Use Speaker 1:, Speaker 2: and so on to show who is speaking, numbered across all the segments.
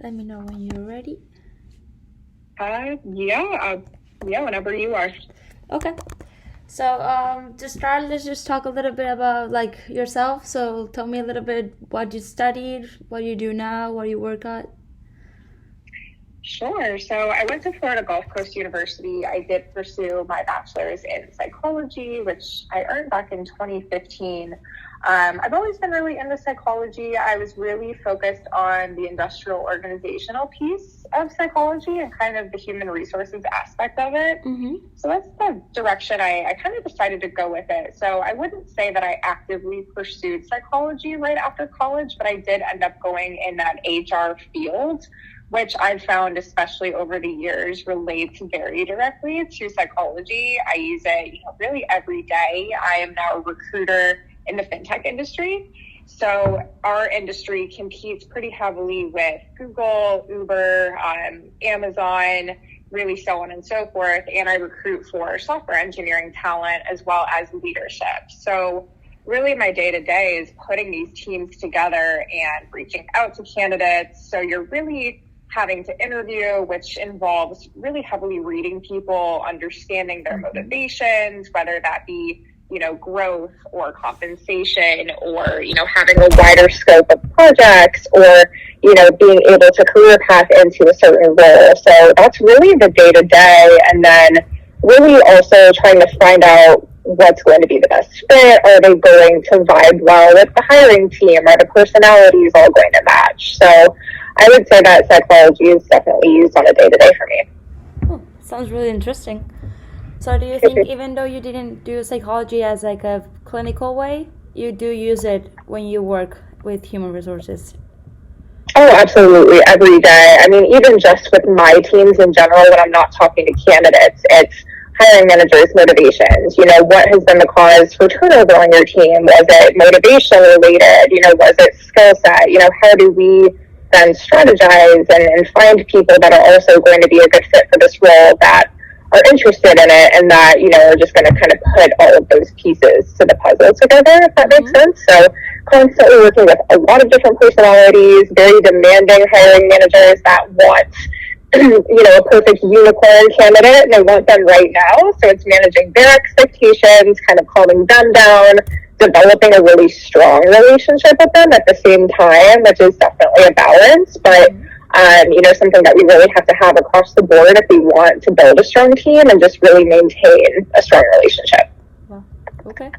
Speaker 1: Let me know when you're ready.
Speaker 2: Yeah, whenever you are.
Speaker 1: Okay. So, to start, let's just talk a little bit about like yourself. So, tell me a little bit what you studied, what you do now, what you work at.
Speaker 2: Sure. So I went to Florida Gulf Coast University. I did pursue my bachelor's in psychology, which I earned back in 2015. I've always been really into psychology. I was really focused on the industrial organizational piece of psychology and kind of the human resources aspect of it.
Speaker 1: Mm-hmm.
Speaker 2: So that's the direction I kind of decided to go with it. So I wouldn't say that I actively pursued psychology right after college, but I did end up going in that HR field, which I've found, especially over the years, relates very directly to psychology. I use it, really every day. I am now a recruiter in the fintech industry. So our industry competes pretty heavily with Google, Uber, Amazon, really so on and so forth. And I recruit for software engineering talent as well as leadership. So really my day-to-day is putting these teams together and reaching out to candidates. So you're really having to interview, which involves really heavily reading people, understanding their motivations, whether that be, growth or compensation or, having a wider scope of projects or, being able to career path into a certain role. So that's really the day-to-day. And then really also trying to find out what's going to be the best fit. Are they going to vibe well with the hiring team? Are the personalities all going to match? So I would say that psychology is definitely used on a day-to-day for me.
Speaker 1: Oh, sounds really interesting. So do you think even though you didn't do psychology as like a clinical way, you do use it when you work with human resources?
Speaker 2: Oh, absolutely. Every day. I mean, even just with my teams in general, when I'm not talking to candidates, it's hiring managers' motivations. What has been the cause for turnover on your team? Was it motivation related? Was it skill set? How do we then strategize and find people that are also going to be a good fit for this role that are interested in it and that, are just going to kind of put all of those pieces to the puzzle together, if that makes sense. So constantly working with a lot of different personalities, very demanding hiring managers that want, a perfect unicorn candidate and they want them right now. So it's managing their expectations, kind of calming them down, developing a really strong relationship with them at the same time, which is definitely a balance, but something that we really have to have across the board if we want to build a strong team and just really maintain a strong relationship.
Speaker 1: Well, okay.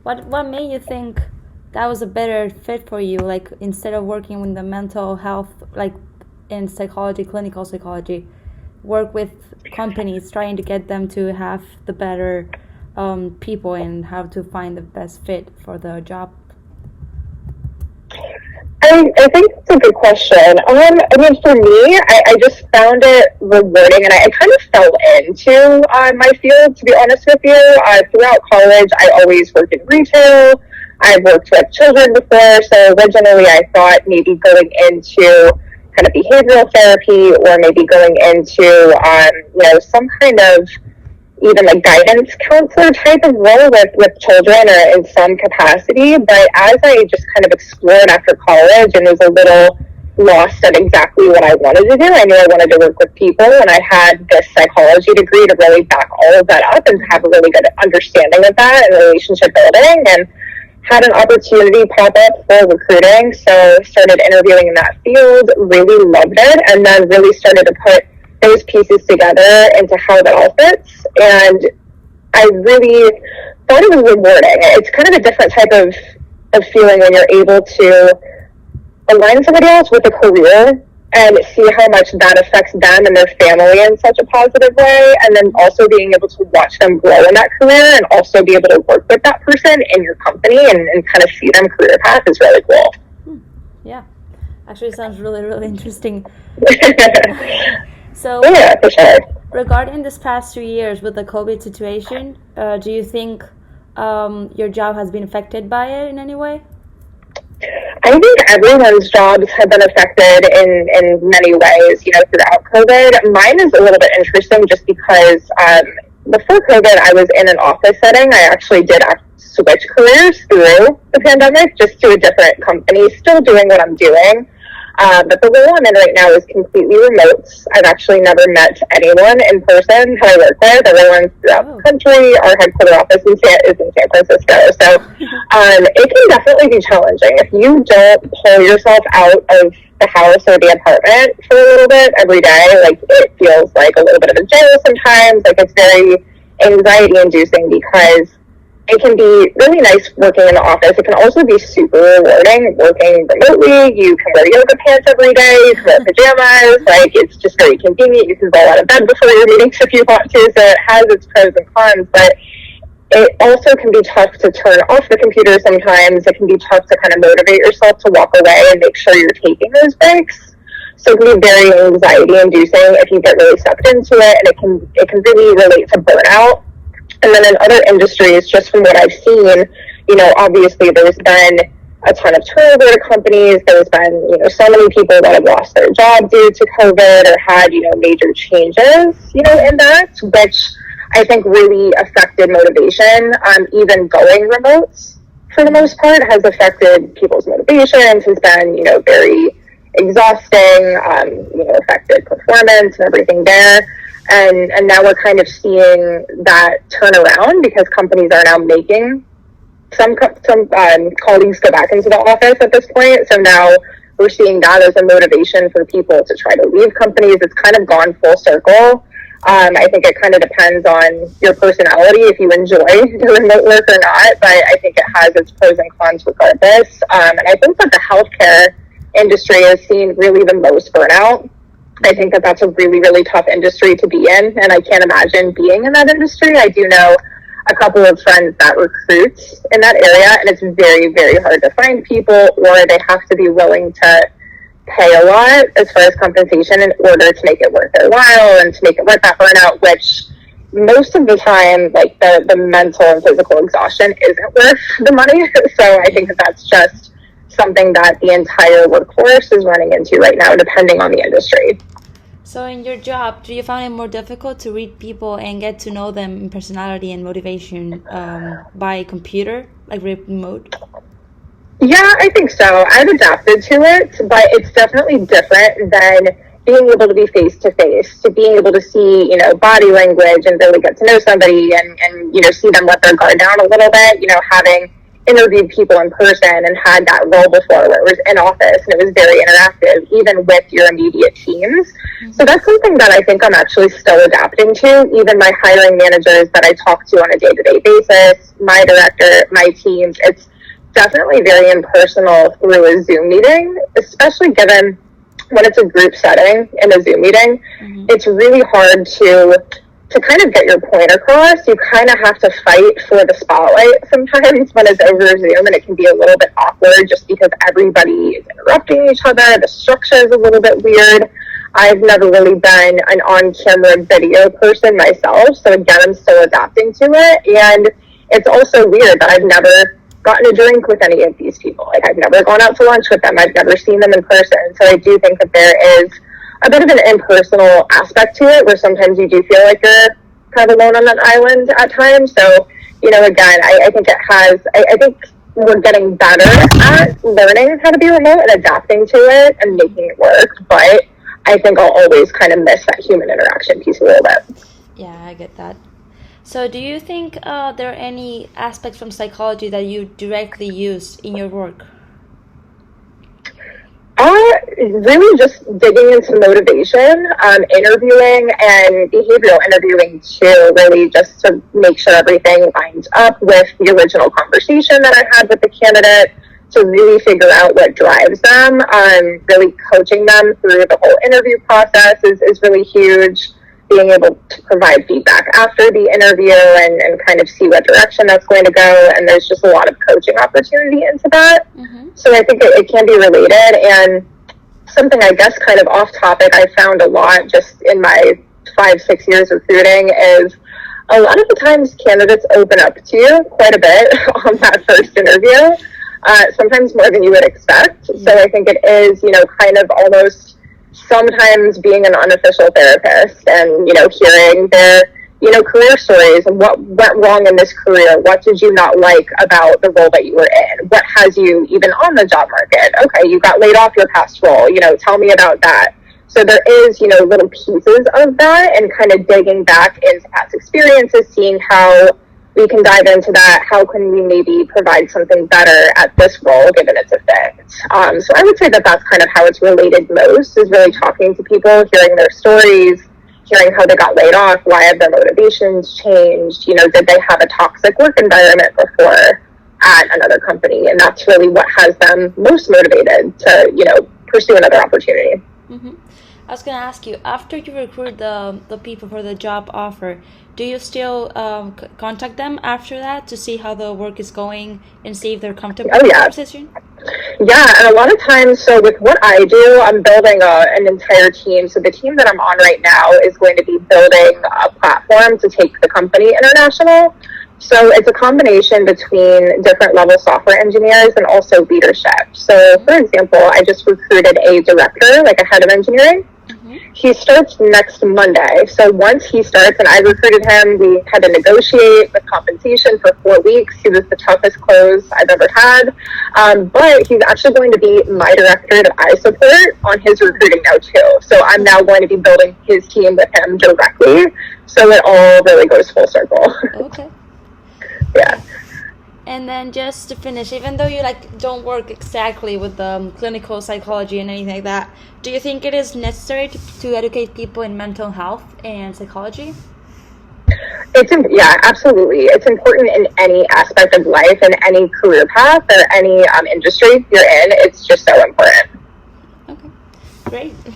Speaker 1: What made you think that was a better fit for you? Like instead of working with the mental health, like in psychology, clinical psychology, work with companies trying to get them to have the better people and how to find the best fit for the job?
Speaker 2: I think it's a good question. For me, I just found it rewarding and I kind of fell into my field, to be honest with you. Throughout college, I always worked in retail. I've worked with children before, so originally I thought maybe going into kind of behavioral therapy or maybe going into, some kind of even like guidance counselor type of role with children or in some capacity. But as I just kind of explored after college and was a little lost at exactly what I wanted to do, I knew I wanted to work with people and I had this psychology degree to really back all of that up and to have a really good understanding of that and relationship building, and had an opportunity pop up for recruiting. So started interviewing in that field, really loved it, and then really started to put those pieces together into how that all fits. And I really thought it was rewarding. It's kind of a different type of feeling when you're able to align somebody else with a career and see how much that affects them and their family in such a positive way, and then also being able to watch them grow in that career and also be able to work with that person in your company and kind of see them career path is really cool.
Speaker 1: Yeah, actually sounds really, really interesting. So,
Speaker 2: yeah, for sure.
Speaker 1: Regarding this past 2 years with the COVID situation, do you think your job has been affected by it in any way?
Speaker 2: I think everyone's jobs have been affected in many ways, throughout COVID. Mine is a little bit interesting just because before COVID, I was in an office setting. I actually did switch careers through the pandemic just to a different company, still doing what I'm doing. But the role I'm in right now is completely remote. I've actually never met anyone in person who I work with. Everyone's throughout the country. Our headquarters office is in San Francisco. So it can definitely be challenging. If you don't pull yourself out of the house or the apartment for a little bit every day, like it feels like a little bit of a jail sometimes. Like it's very anxiety inducing because it can be really nice working in the office. It can also be super rewarding working remotely. You can wear yoga pants every day. You can wear pajamas. Like, it's just very convenient. You can roll out of bed before your meetings if you want to. So it has its pros and cons. But it also can be tough to turn off the computer sometimes. It can be tough to kind of motivate yourself to walk away and make sure you're taking those breaks. So it can be very anxiety inducing if you get really sucked into it. And it can really relate to burnout. And then in other industries, just from what I've seen, obviously there's been a ton of turnover to companies. There's been, so many people that have lost their job due to COVID or had, major changes, in that, which I think really affected motivation. Even going remote, for the most part, has affected people's motivations, has been, very exhausting, affected performance and everything there. And now we're kind of seeing that turn around because companies are now making some colleagues go back into the office at this point. So now we're seeing that as a motivation for people to try to leave companies. It's kind of gone full circle. I think it kind of depends on your personality, if you enjoy the remote work or not, but I think it has its pros and cons regardless. And I think that the healthcare industry has seen really the most burnout. I think that that's a really, really tough industry to be in, and I can't imagine being in that industry. I do know a couple of friends that recruit in that area, and it's very, very hard to find people, or they have to be willing to pay a lot as far as compensation in order to make it worth their while and to make it worth that burnout, which most of the time, like the mental and physical exhaustion isn't worth the money. So I think that that's just something that the entire workforce is running into right now, depending on the industry.
Speaker 1: So in your job, do you find it more difficult to read people and get to know them in personality and motivation by computer, like remote?
Speaker 2: Yeah, I think so. I've adapted to it, but it's definitely different than being able to be face-to-face, to being able to see, body language and really get to know somebody and see them let their guard down a little bit, having interviewed people in person and had that role before where it was in office and it was very interactive, even with your immediate teams. Mm-hmm. So that's something that I think I'm actually still adapting to. Even my hiring managers that I talk to on a day-to-day basis, my director, my teams, it's definitely very impersonal through a Zoom meeting, especially given when it's a group setting in a Zoom meeting. Mm-hmm. It's really hard to kind of get your point across. You kind of have to fight for the spotlight sometimes when it's over Zoom, and it can be a little bit awkward just because everybody is interrupting each other. The structure is a little bit weird. I've never really been an on-camera video person myself, so again, I'm still adapting to it. And it's also weird that I've never gotten a drink with any of these people. Like, I've never gone out to lunch with them. I've never seen them in person. So I do think that there is a bit of an impersonal aspect to it, where sometimes you do feel like you're kind of alone on that island at times. So, again, I think it has, I think we're getting better at learning how to be remote and adapting to it and making it work. But I think I'll always kind of miss that human interaction piece a little bit.
Speaker 1: Yeah, I get that. So do you think there are any aspects from psychology that you directly use in your work?
Speaker 2: Really just digging into motivation, interviewing and behavioral interviewing too, really just to make sure everything lines up with the original conversation that I had with the candidate, to really figure out what drives them. Really coaching them through the whole interview process is really huge. Being able to provide feedback after the interview and kind of see what direction that's going to go. And there's just a lot of coaching opportunity into that. Mm-hmm. So I think it can be related. And something, I guess, kind of off topic, I found a lot just in my 5-6 years recruiting is a lot of the times candidates open up to you quite a bit on that first interview, sometimes more than you would expect. Mm-hmm. So I think it is, kind of almost sometimes being an unofficial therapist and, hearing their career stories and what went wrong in this career. What did you not like about the role that you were in? What has you even on the job market? Okay, you got laid off your past role. Tell me about that. So there is, little pieces of that and kind of digging back into past experiences, seeing how we can dive into that. How can we maybe provide something better at this role, given its effect? So I would say that that's kind of how it's related most, is really talking to people, hearing their stories, hearing how they got laid off, why have their motivations changed, did they have a toxic work environment before at another company? And that's really what has them most motivated to, pursue another opportunity.
Speaker 1: Mm-hmm. I was going to ask you, after you recruit the people for the job offer, do you still contact them after that to see how the work is going and see if they're comfortable with the position?
Speaker 2: Yeah, and a lot of times, so with what I do, I'm building an entire team. So the team that I'm on right now is going to be building a platform to take the company international. So it's a combination between different level software engineers and also leadership. So for example, I just recruited a director, like a head of engineering. He starts next Monday. So once he starts, and I recruited him, we had to negotiate with compensation for 4 weeks. He was the toughest close I've ever had. But he's actually going to be my director that I support on his recruiting now too. So I'm now going to be building his team with him directly. So it all really goes full circle.
Speaker 1: Okay.
Speaker 2: Yeah.
Speaker 1: And then just to finish, even though you don't work exactly with clinical psychology and anything like that, do you think it is necessary to educate people in mental health and psychology?
Speaker 2: Yeah, absolutely. It's important in any aspect of life, in any career path or any industry you're in. It's just so important.
Speaker 1: Okay, great.